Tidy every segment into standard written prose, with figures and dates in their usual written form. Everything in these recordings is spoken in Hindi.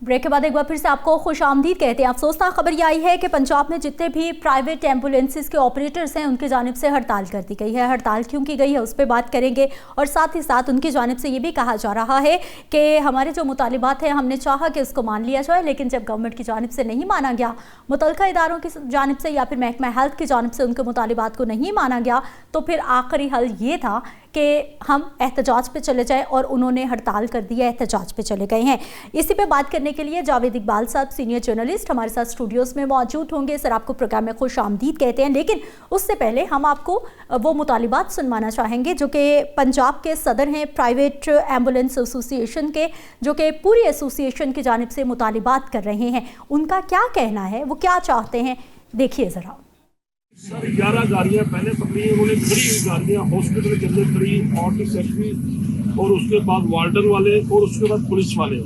ब्रेक के बाद एक बार फिर से आपको खुशामदीद कहते हैं। अफसोसनाक खबर यह आई है कि पंजाब में जितने भी प्राइवेट एम्बुलेंसेज के ऑपरेटर्स हैं उनकी जानिब से हड़ताल कर दी गई है। हड़ताल क्यों की गई है उस पर बात करेंगे और साथ ही साथ उनकी जानिब से ये भी कहा जा रहा है कि हमारे जो मुतालिबात हैं हमने चाहा कि उसको मान लिया जाए, लेकिन जब गवर्नमेंट की जानिब से नहीं माना गया, मुतल्लिका इदारों की जानिब से या फिर महकमा हेल्थ की जानिब से उनके मुतालिबात को नहीं माना गया, तो फिर आखिरी हल ये था कि हम एहतजाज पे चले जाएं और उन्होंने हड़ताल कर दी है, एहतजाज पे चले गए हैं। इसी पे बात करने के लिए जावेद इकबाल साहब सीनियर जर्नलिस्ट हमारे साथ स्टूडियोज़ में मौजूद होंगे। सर, आपको प्रोग्राम में खुश आमदीद कहते हैं, लेकिन उससे पहले हम आपको वो मुतालिबात सुनवाना चाहेंगे जो कि पंजाब के सदर हैं प्राइवेट एम्बुलेंस एसोसिएशन के, जो कि पूरी एसोसिएशन की जानिब से मुतालिबात कर रहे हैं। उनका क्या कहना है, वो क्या चाहते हैं, देखिए ज़रा। सर 11 गाड़ियाँ पहले पकड़ी, उन्होंने खड़ी हुई गाड़ियाँ हॉस्पिटल के अंदर खड़ी, ऑर्टी सेक्रेटरी और उसके बाद वार्डन वाले और उसके बाद पुलिस वाले,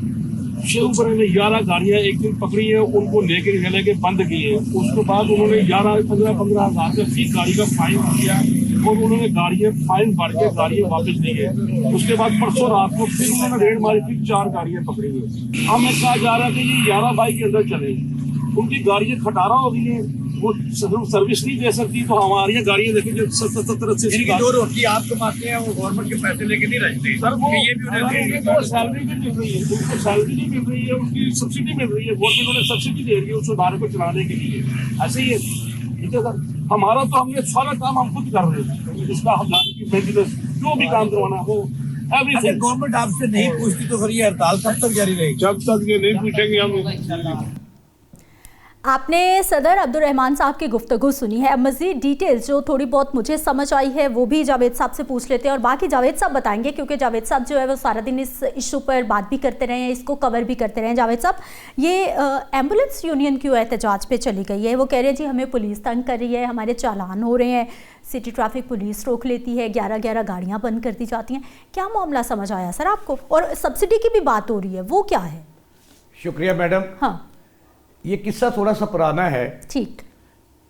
शुरू पर इन्होंने 11 गाड़ियाँ एक दिन पकड़ी है, उनको लेके के बंद की है। उसके बाद उन्होंने 15 हज़ार का फी गाड़ी का फाइन किया और उन्होंने गाड़ियाँ फाइन भर के गाड़ियाँ वापस दी है। उसके बाद परसों रात को फिर उन्होंने रेड मारी, फिर 4 गाड़ियाँ पकड़ी हुई। हमें कहा जा रहा है कि ये 11 बाइक के अंदर चले, उनकी गाड़ियाँ खटारा हो गई है, वो सर्विस नहीं दे सकती, तो हमारी गाड़ियाँ देखिए जो 70-80 जो रोटी आप कमाते हैं वो गवर्नमेंट के पैसे लेके नहीं रहते सर, वो ये भी उनको सैलरी भी मिल रही है, उनको सैलरी नहीं मिल रही है, उनकी सब्सिडी मिल रही है, गवर्नमेंट उन्हें सब्सिडी दे रही है उस सुधार को चलाने के लिए। ऐसे ही है, ठीक है सर। हमारा तो हमने सारा काम हम खुद कर रहे हैं, इसका हम मेंटेनेंस जो भी काम करवाना हो एवरीथिंग। गवर्नमेंट आपसे नहीं पूछती तो फिर ये हड़ताल कब तक जारी रहेगी? जब तक ये नहीं पूछेंगे हम। आपने सदर अब्दुल रहमान साहब की गुफ्तगू सुनी है। अब मज़ीद डिटेल्स जो थोड़ी बहुत मुझे समझ आई है वो भी जावेद साहब से पूछ लेते हैं और बाकी जावेद साहब बताएंगे, क्योंकि जावेद साहब जो है वो सारा दिन इस इशू पर बात भी करते रहे हैं, इसको कवर भी करते रहे हैं। जावेद साहब, ये एम्बुलेंस यूनियन क्यों एहतजाज पे चली गई है? वो कह रहे हैं जी हमें पुलिस तंग कर रही है, हमारे चालान हो रहे हैं, सिटी ट्रैफिक पुलिस रोक लेती है, 11 गाड़ियाँ बंद कर दी जाती हैं। क्या मामला समझ आया सर आपको? और सब्सिडी की भी बात हो रही है, वो क्या है? शुक्रिया मैडम। हाँ, ये किस्सा थोड़ा सा पुराना है। ठीक।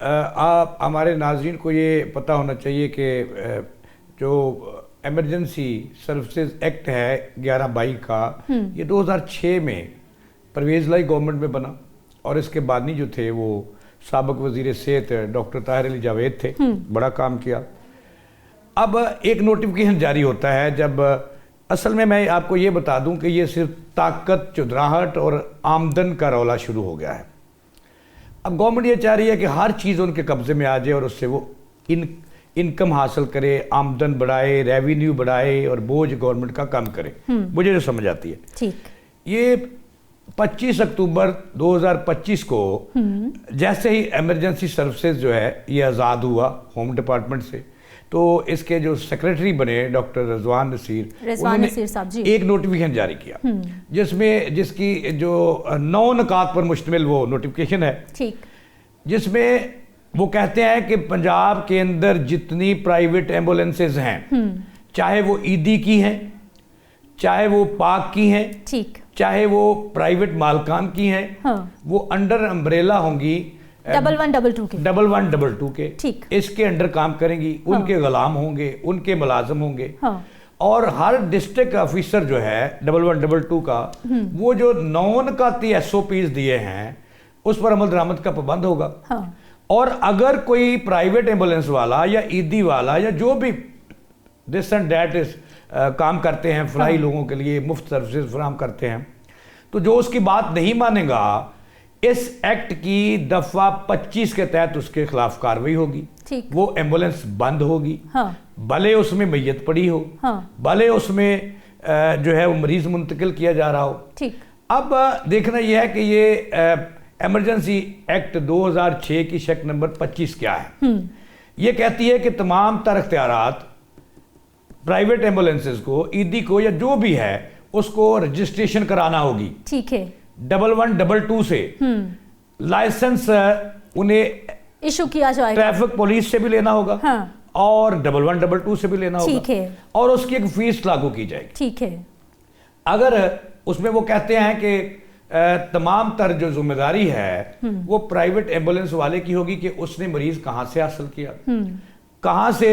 आप हमारे नाज़रीन को ये पता होना चाहिए कि जो एमरजेंसी सर्विसेज एक्ट है 11/22 का, ये 2006 में परवेज़ लाई गवर्नमेंट में बना और इसके बानी जो थे वो साबिक़ वज़ीर सेहत डॉक्टर ताहिर अली जावेद थे। बड़ा काम किया। अब एक नोटिफिकेशन जारी होता है, जब असल में मैं आपको ये बता दूं कि ये सिर्फ ताकत, चुदराहट और आमदन का रौला शुरू हो गया है। अब गवर्नमेंट ये चाह रही है कि हर चीज़ उनके कब्जे में आ जाए और उससे वो इनकम हासिल करे, आमदन बढ़ाए, रेवेन्यू बढ़ाए और बोझ गवर्नमेंट का कम करे। मुझे जो समझ आती है, ठीक। ये 25 अक्टूबर 2025 को जैसे ही एमरजेंसी सर्विसेज जो है ये आज़ाद हुआ होम डिपार्टमेंट से, तो इसके जो सेक्रेटरी बने डॉक्टर रिजवान नसीर साहब जी, एक नोटिफिकेशन जारी किया जिसकी जो 9 नुकात पर मुश्तमिल वो नोटिफिकेशन है, ठीक, जिसमें वो कहते हैं कि पंजाब के अंदर जितनी प्राइवेट एम्बुलेंसेज हैं, चाहे वो ईदी की हैं, चाहे वो पाक की हैं, ठीक, चाहे वो प्राइवेट मालकान की हैं, हाँ, वो अंडर अम्ब्रेला होंगी 1122 के, ठीक, इसके अंडर काम करेंगी। हाँ, उनके गुलाम होंगे, उनके मुलाजिम होंगे। हाँ, और हर डिस्ट्रिक्ट ऑफिसर जो है 1122 का, वो जो 9 नुकाती SOPs दिए हैं उस पर अमल दरामद का पाबंद होगा। हाँ, और अगर कोई प्राइवेट एम्बुलेंस वाला या ईदी वाला या जो भी दिस एंड दैट इज काम करते हैं, फ्लाई लोगों के लिए मुफ्त सर्विसेज फराहम करते हैं, तो जो उसकी बात नहीं मानेगा, इस एक्ट की दफा 25 के तहत उसके खिलाफ कार्रवाई होगी। वो एम्बुलेंस बंद होगी। हाँ, भले उसमें मैयत पड़ी हो। हाँ, भले उसमें जो है वो मरीज मुंतकिल किया जा रहा हो। ठीक। अब देखना यह है कि ये एमरजेंसी एक्ट 2006 की सेक्ट नंबर 25 क्या है। ये कहती है कि तमाम तर इख्तियारात प्राइवेट एम्बुलेंसेज को, ईदी को या जो भी है उसको रजिस्ट्रेशन कराना होगी। ठीक है। 1122 से लाइसेंस उन्हें इशू किया जाएगा, ट्रैफिक पुलिस से भी लेना होगा। हाँ, और 1122 से भी लेना होगा। ठीक है। और उसकी एक फीस लागू की जाएगी। ठीक है। अगर उसमें वो कहते हैं कि तमाम तर जो जिम्मेदारी है वो प्राइवेट एम्बुलेंस वाले की होगी कि उसने मरीज कहाँ से हासिल किया, कहाँ से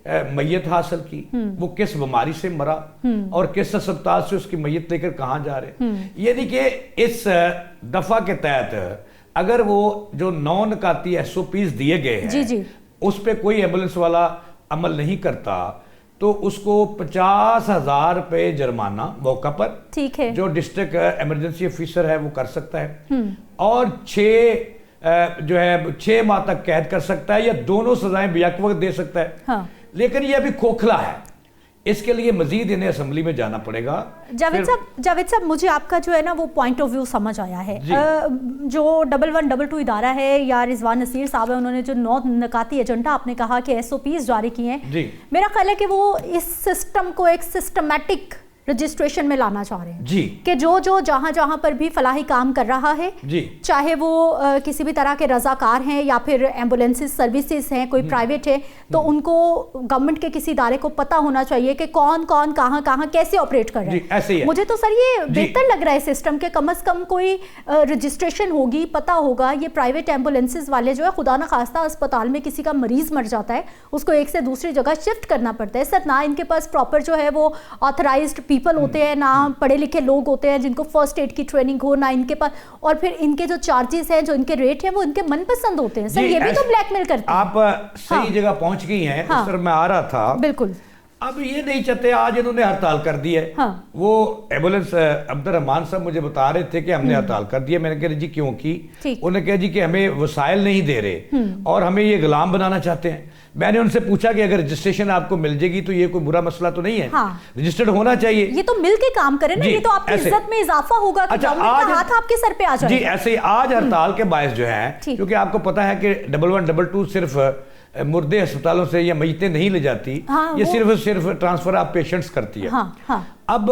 मैयत हासिल की, वो किस बीमारी से मरा और किस अस्पताल से उसकी मैयत लेकर कहाँ जा रहे। यानी कि इस दफा के तहत अगर वो जो 9 निकाती SOPs दिए गए हैं जी। उस पे कोई एम्बुलेंस वाला अमल नहीं करता तो उसको 50,000 रुपए जुर्माना मौका पर, ठीक है, जो डिस्ट्रिक्ट इमरजेंसी ऑफिसर है वो कर सकता है, और 6 माह तक कैद कर सकता है या दोनों सजाएं बेवक्त दे सकता है। हाँ। लेकिन ये अभी खोखला है, इसके लिए मजीद इन्हें असेंबली में जाना पड़ेगा। जावेद साहब मुझे आपका जो है ना वो पॉइंट ऑफ व्यू समझ आया है। जो 1122 इदारा है या रिजवान नसीर साहब है, उन्होंने जो 9 निकाती एजेंडा आपने कहा कि SOPs जारी किए हैं, मेरा ख्याल है कि वो इस सिस्टम को एक सिस्टमैटिक रजिस्ट्रेशन में लाना चाह रहे हैं जी, कि जो जहां पर भी फलाही काम कर रहा है जी, चाहे वो किसी भी तरह के रजाकार हैं या फिर एम्बुलेंसेस सर्विसेज हैं, कोई प्राइवेट है, तो उनको गवर्नमेंट के किसी इदारे को पता होना चाहिए कि कौन कहां कैसे ऑपरेट कर रहे हैं। ऐसे ही है। मुझे तो सर ये बेहतर लग रहा है सिस्टम के कम से कम कोई रजिस्ट्रेशन होगी, पता होगा। ये प्राइवेट एम्बुलेंसेज वाले जो है, खुदा न खास्ता अस्पताल में किसी का मरीज मर जाता है, उसको एक से दूसरी जगह शिफ्ट करना पड़ता है सर, ना इनके पास प्रॉपर जो है वो ऑथराइज्ड पीपल होते हैं, ना पढ़े लिखे लोग होते हैं जिनको फर्स्ट एड की ट्रेनिंग हो, ना इनके पास, और फिर इनके जो चार्जेस हैं, जो इनके रेट हैं, वो इनके मनपसंद होते हैं सर। ये भी तो ब्लैकमेल करते हैं। आप सही जगह पहुंच गई हैं। हाँ, सर मैं आ रहा था, बिल्कुल। अब ये नहीं चाहते, आज इन्होंने हड़ताल कर दी है। हाँ। वो एम्बुलेंस अब्दुर्रहमान साहब मुझे बता रहे थे कि हमने हड़ताल कर दी है। मैंने कहा जी क्यों की? उन्होंने कहा जी कि हमें वसाइल नहीं दे रहे और हमें ये गुलाम बनाना चाहते हैं। मैंने उनसे पूछा कि अगर रजिस्ट्रेशन आपको मिल जाएगी तो ये कोई बुरा मसला तो नहीं है। हाँ। रजिस्टर्ड होना चाहिए, ये तो मिल के काम करें ना, ये तो आपकी इज्जत में इजाफा होगा कि अच्छा, आज हाथ आपके सर पे आ जाएगा। जी ऐसे ही आज हड़ताल के बायस जो है, क्योंकि आपको पता है कि 1122 सिर्फ मुर्दे अस्पतालों से या मयतें नहीं ले जाती। हाँ, ये सिर्फ ट्रांसफर ऑफ पेशेंट्स करती है। हाँ, हाँ। अब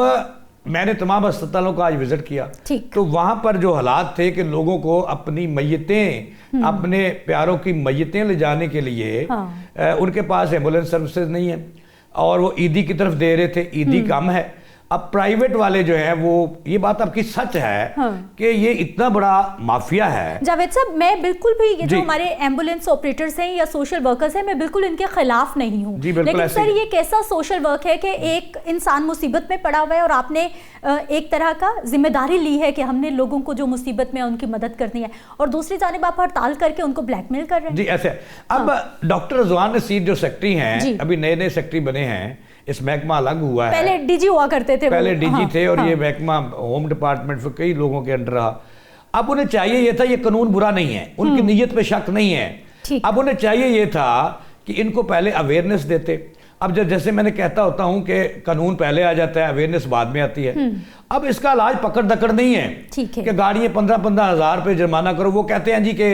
मैंने तमाम अस्पतालों का आज विजिट किया, तो वहां पर जो हालात थे कि लोगों को अपनी मयतें, अपने प्यारों की मयतें ले जाने के लिए उनके पास एम्बुलेंस सर्विसेज नहीं है और वो ईदी की तरफ दे रहे थे, ईदी कम है। अब प्राइवेट वाले जो है वो, ये बात आपकी सच है कि ये इतना बड़ा माफिया है। जावेद साहब, मैं बिल्कुल भी ये जो हमारे एम्बुलेंस ऑपरेटर्स हैं या सोशल वर्कर्स हैं, मैं बिल्कुल इनके खिलाफ नहीं हूँ, लेकिन सर ये कैसा सोशल वर्क है कि एक इंसान मुसीबत में पड़ा हुआ है और आपने एक तरह का जिम्मेदारी ली है कि हमने लोगों को जो मुसीबत में उनकी मदद करनी है, और दूसरी जानिब आप हड़ताल करके उनको ब्लैकमेल कर रहे हैं। जी ऐसे। अब डॉक्टर रिजवान नसीर जो सेक्रेटरी हैं, अभी नए सेक्रेटरी बने हैं, इस महकमा अलग हुआ है, पहले डीजी हुआ करते थे, पहले डीजी थे और ये महकमा होम डिपार्टमेंट फिर कई लोगों के अंडर रहा। अब उन्हें चाहिए ये था, ये कानून बुरा नहीं है, उनकी नीयत पे शक नहीं है। अब उन्हें चाहिए ये था कि इनको पहले अवेयरनेस देते। अब जैसे मैंने कहता होता हूं कि कानून पहले आ जाता है, अवेयरनेस बाद में आती है। अब इसका इलाज पकड़ दकड़ नहीं है कि गाड़ियां 15-15 हज़ार रुपये जुर्माना करो। वो कहते हैं जी कि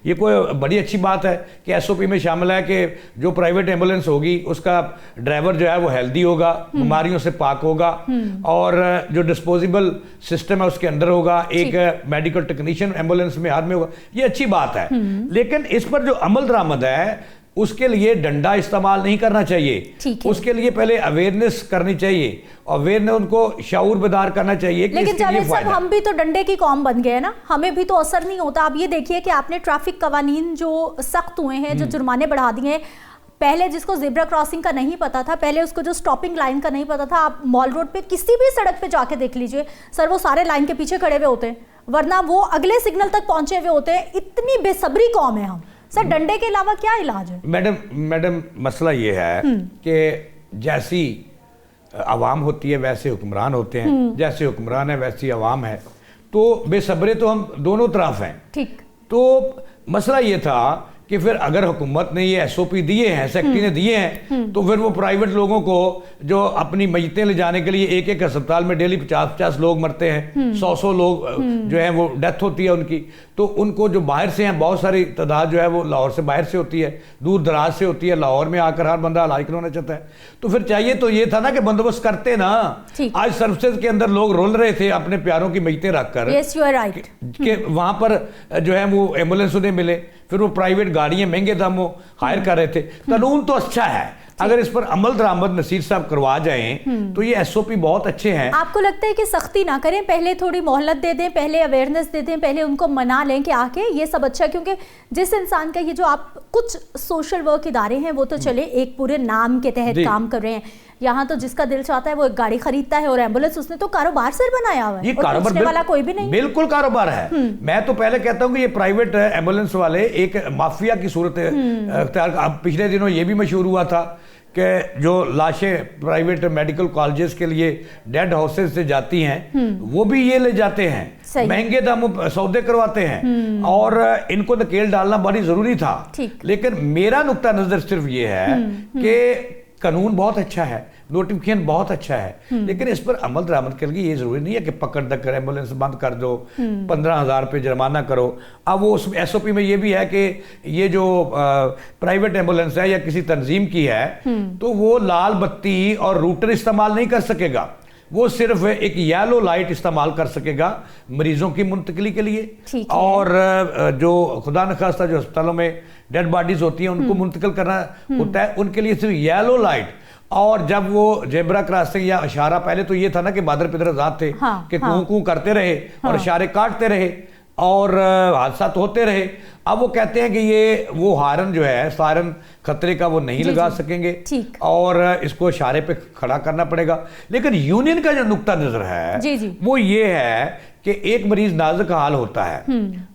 ये कोई बड़ी अच्छी बात है कि SOP में शामिल है कि जो प्राइवेट एम्बुलेंस होगी उसका ड्राइवर जो है वो हेल्दी होगा, बीमारियों से पाक होगा, और जो डिस्पोजेबल सिस्टम है उसके अंदर होगा, एक मेडिकल टेक्नीशियन एम्बुलेंस में हाथ में होगा। ये अच्छी बात है, लेकिन इस पर जो अमल दरामद है उसके लिए डंडा इस्तेमाल नहीं करना चाहिए। उसके लिए पहले अवेयरनेस करनी चाहिए, अवेयरनेस उनको शऊर बेदार करना चाहिए कि लेकिन जावेद साहब, हम भी तो डंडे की कौम बन गए ना, हमें भी तो असर नहीं होता। आप ये देखिए कि आपने ट्रैफिक कवानीन जो सख्त हुए हैं, जो जुर्माने बढ़ा दिए हैं, पहले जिसको ज़ेब्रा क्रॉसिंग का नहीं पता था, पहले उसको जो स्टॉपिंग लाइन का नहीं पता था, आप मॉल रोड पे किसी भी सड़क पे जाके देख लीजिए सर, वो सारे लाइन के पीछे खड़े हुए होते हैं, वरना वो अगले सिग्नल तक पहुंचे हुए होते हैं। इतनी बेसब्री कौम है हम। सर डंडे के अलावा क्या इलाज है? मैडम मसला ये है कि जैसी आवाम होती है वैसे हुक्मरान होते हैं, जैसे हुक्मरान है वैसी आवाम है, तो बेसब्रे तो हम दोनों तरफ हैं। ठीक। तो मसला ये था कि फिर अगर हुकूमत ने ये SOP दिए हैं, सेक्रेटरी ने दिए हैं, तो फिर वो प्राइवेट लोगों को जो अपनी मयतें ले जाने के लिए एक अस्पताल में डेली 50-50 लोग मरते हैं, 100 लोग जो हैं वो डेथ होती है उनकी, तो उनको जो बाहर से हैं, बहुत सारी तादाद जो है वो लाहौर से बाहर से होती है, दूर दराज से होती है, लाहौर में आकर हर बंदा इलाज करवाना चाहता है। तो फिर चाहिए तो ये था ना कि बंदोबस्त करते ना। आज सर्विसेज के अंदर लोग रोल रहे थे अपने प्यारों की मयतें रखकर, कि वहां पर जो है वो एम्बुलेंस उन्हें मिले, फिर वो प्राइवेट गाड़ियां महंगे दामों हायर कर रहे थे। कानून तो अच्छा है, अगर इस पर अमल दरामद नसीर साहब करवा जाएं तो ये एसओपी बहुत अच्छे हैं। आपको लगता है कि सख्ती ना करें, पहले थोड़ी मोहलत दे दें, पहले अवेयरनेस दे दें, पहले उनको मना लें कि आके ये सब अच्छा, क्योंकि जिस इंसान का ये जो आप कुछ सोशल वर्क इदारे हैं वो तो चले एक पूरे नाम के तहत काम कर रहे हैं, यहाँ तो जिसका दिल चाहता है वो एक गाड़ी खरीदता है और एम्बुलेंस, उसने तो कारोबार से बनाया हुआ है, ये कारोबार वाला कोई भी नहीं, बिल्कुल कारोबार है। मैं तो पहले कहता हूँ कि ये प्राइवेट एम्बुलेंस वाले एक माफिया की सूरत अब पिछले दिनों ये भी मशहूर हुआ था कि जो लाशें प्राइवेट मेडिकल कॉलेजेस के लिए डेड हाउसेज से जाती हैं वो भी ये ले जाते हैं, महंगे दामों सौदे करवाते हैं और इनको नकेल डालना बड़ी जरूरी था। लेकिन मेरा नुक्ता नजर सिर्फ ये है कि कानून बहुत अच्छा है, नोटिफिकेशन बहुत अच्छा है, लेकिन इस पर अमल दरामद के लिए ये जरूरी नहीं है कि पकड़ दकर एम्बुलेंस बंद कर दो, 15,000 रुपये जुर्माना करो। अब वो उस एसओपी में ये भी है कि ये जो प्राइवेट एम्बुलेंस है या किसी तंजीम की है तो वो लाल बत्ती और रूटर इस्तेमाल नहीं कर सकेगा, वो सिर्फ एक येलो लाइट इस्तेमाल कर सकेगा मरीजों की मुंतकली के लिए, और जो खुदा न खास्ता जो अस्पतालों में डेड बॉडीज होती हैं उनको मुंतकिल करना होता है, उनके लिए सिर्फ येलो लाइट। और जब वो जेब्रा क्रॉसिंग या इशारा, पहले तो ये था ना कि बादर पिदर आजाद थे कि कूं करते रहे और इशारे काटते रहे और हादसा होते रहे। अब वो कहते हैं कि ये वो हारन जो है सायरन खतरे का वो नहीं लगा सकेंगे और इसको इशारे पे खड़ा करना पड़ेगा। लेकिन यूनियन का जो नुक्ता नजर है वो ये है कि एक मरीज नाजुक हाल होता है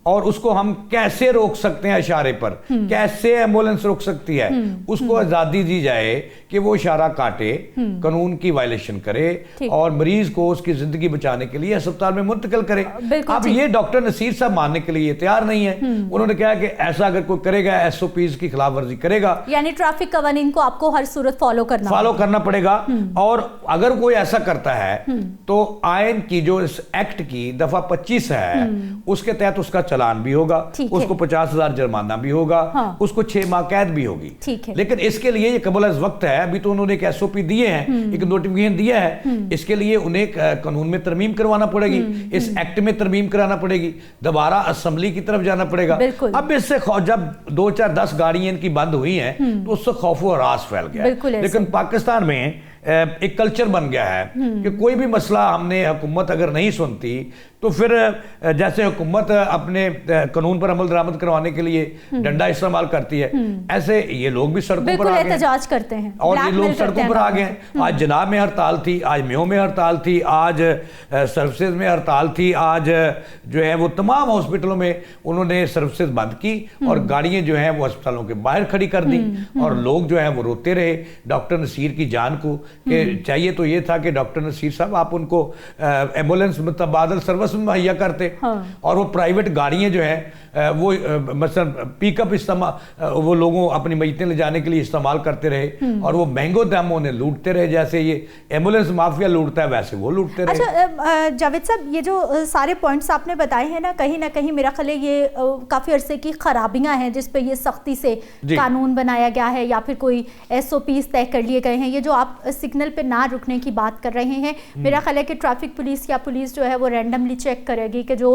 और उसको हम कैसे रोक सकते हैं इशारे पर, कैसे एम्बुलेंस रोक सकती है, उसको आजादी दी जाए कि वो इशारा काटे, कानून की वायलेशन करे और मरीज को उसकी जिंदगी बचाने के लिए अस्पताल में मुंतकिल करे। अब ये डॉक्टर नसीर साहब मानने के लिए तैयार नहीं है। उन्होंने कहा कि ऐसा अगर कोई करेगा एसओपीज की खिलाफ वर्जी करेगा, यानी ट्रैफिक कवानीन को आपको हर सूरत फॉलो करना पड़ेगा। और अगर कोई ऐसा करता है तो आयन की जो इस एक्ट की दफा 25 है उसके तहत उसका चालान भी होगा, उसको 50,000 जुर्माना भी होगा, उसको 6 माह कैद भी होगी। लेकिन इसके लिए ये कबल अज़ वक्त है, अभी तो उन्होंने एक एसओपी दिए हैं, एक नोटिफिकेशन दिया है, इसके लिए उन्हें कानून में तरमीम करवाना पड़ेगी, इस एक्ट में तरमीम कराना पड़ेगी, दोबारा असेंबली की तरफ जाना पड़ेगा। अब इससे जब 2-4-10 गाड़ियां इनकी बंद हुई हैं तो उससे खौफ व हरास फैल गया है। लेकिन पाकिस्तान में एक कल्चर बन गया है कि कोई भी मसला हमने हुकूमत अगर नहीं सुनती तो फिर जैसे हुकूमत अपने कानून पर अमल दरामद करवाने के लिए डंडा इस्तेमाल करती है, ऐसे ये लोग भी सड़कों पर आ गए एहतजाज करते हैं और ये लोग सड़कों पर आ गए हैं। आज जनाब में हड़ताल थी, आज म्यो में हड़ताल थी, आज सर्विसेज में हड़ताल थी, आज जो है वो तमाम हॉस्पिटलों में उन्होंने सर्विसेज बंद की और गाड़ियां जो हैं वो अस्पतालों के बाहर खड़ी कर दी और लोग जो है वो रोते रहे डॉक्टर नसीर की जान को। कि चाहिए तो ये था कि डॉक्टर नसीर साहब आप उनको एम्बुलेंस मुतबादल सर्विस मुहैया करते और वो प्राइवेट गाड़ियां जो हैं वो मसलन पिकअप इस्तेमाल वो लोगों अपनी मयतें ले जाने के लिए इस्तेमाल करते रहे और वो महंगो दामों ने लूटते रहे, जैसे ये एम्बुलेंस माफिया लूटता है वैसे वो लूटते रहे। अच्छा जावेद साहब, ये जो सारे पॉइंट्स आपने बताए हैं ना कहीं मेरा ख्याल है ये काफ़ी अरसे की खराबियां हैं जिस पे ये सख्ती से कानून बनाया गया है या फिर कोई SOPs तय कर लिए गए हैं। ये जो आप सिग्नल पे ना रुकने की बात कर रहे हैं, मेरा ख्याल है कि ट्रैफिक पुलिस या पुलिस जो है वो रैंडमली चेक करेगी कि जो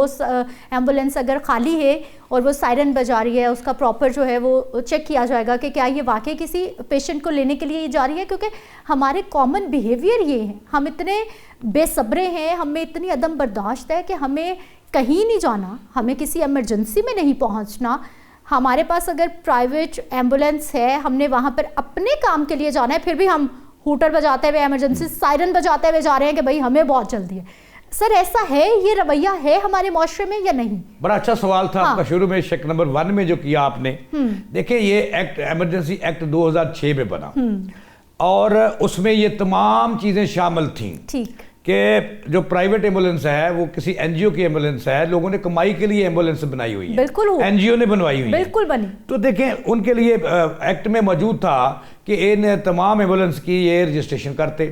एम्बुलेंस अगर खाली है और वो सायरन बजा रही है उसका प्रॉपर जो है वो चेक किया जाएगा कि क्या ये वाकई किसी पेशेंट को लेने के लिए जा रही है। क्योंकि हमारे कॉमन बिहेवियर ये है, हम इतने बेसब्रे हैं, हमें इतनी अदम बर्दाश्त है कि हमें कहीं नहीं जाना, हमें किसी इमरजेंसी में नहीं पहुंचना, हमारे पास अगर प्राइवेट एम्बुलेंस है हमने वहाँ पर अपने काम के लिए जाना है, फिर भी हम हूटर बजाते हुए इमरजेंसी सायरन बजाते हुए जा रहे हैं कि भाई हमें बहुत जल्दी है। सर ऐसा है, ये रवैया है हमारे माशरे में या नहीं? बड़ा अच्छा सवाल था आपका शुरू में शेक नंबर 1 में जो किया आपने। देखिए ये एक्ट इमरजेंसी एक्ट 2006 में बना और उसमें ये तमाम चीजें शामिल थी कि जो प्राइवेट एम्बुलेंस है वो किसी एनजीओ की एम्बुलेंस है, लोगों ने कमाई के लिए एम्बुलेंस बनाई हुई है, बिल्कुल एनजीओ ने बनवाई हुई बिल्कुल बनी। तो देखें उनके लिए एक्ट में मौजूद था कि इन तमाम एम्बुलेंस की ये रजिस्ट्रेशन करते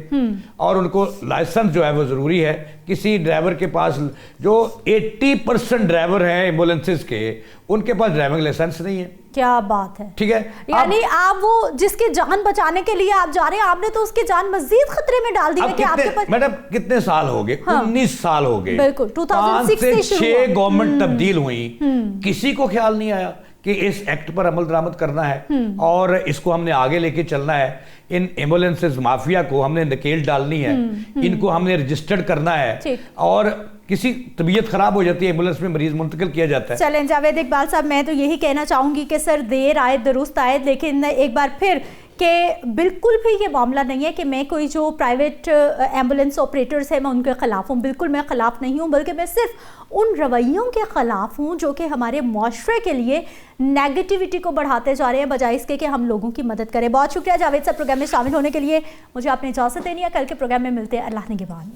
और उनको लाइसेंस जो है वो जरूरी है। किसी ड्राइवर के पास जो 80% ड्राइवर हैं एम्बुलेंसेस के उनके पास ड्राइविंग लाइसेंस नहीं है। क्या बात है, ठीक है। यानी आप वो जिसकी जान बचाने के लिए आप जा रहे हैं, आपने तो उसकी जान मजीद खतरे में डाल दी है कि आपके पास। मैडम कितने साल हो गए? 19 साल हो गए। बिल्कुल 2006 से 6 गवर्नमेंट तब्दील हुई, किसी को ख्याल नहीं आया कि इस एक्ट पर अमल दरामद करना है और इसको हमने आगे लेके चलना है। इन एम्बुलेंसेज माफिया को हमने नकेल डालनी है, इनको हमने रजिस्टर्ड करना है, और किसी तबीयत खराब हो जाती है एम्बुलेंस में मरीज मुंतकिल किया जाता है। चलें जावेद इकबाल साहब, मैं तो यही कहना चाहूंगी कि सर देर आए दुरुस्त आए, लेकिन एक बार फिर कि बिल्कुल भी ये मामला नहीं है कि मैं कोई जो प्राइवेट एम्बुलेंस ऑपरेटर्स हैं मैं उनके ख़िलाफ़ हूँ, बिल्कुल मैं ख़िलाफ़ नहीं हूँ, बल्कि मैं सिर्फ उन रवैयों के ख़िलाफ़ हूँ जो कि हमारे माशरे के लिए नेगेटिविटी को बढ़ाते जा रहे हैं बजाय इसके कि हम लोगों की मदद करें। बहुत शुक्रिया जावेद साहब प्रोग्राम में शामिल होने के लिए। मुझे आपने इजाज़त देनी है, कल के प्रोग्राम में मिलते हैं। अल्लाह निगहबान।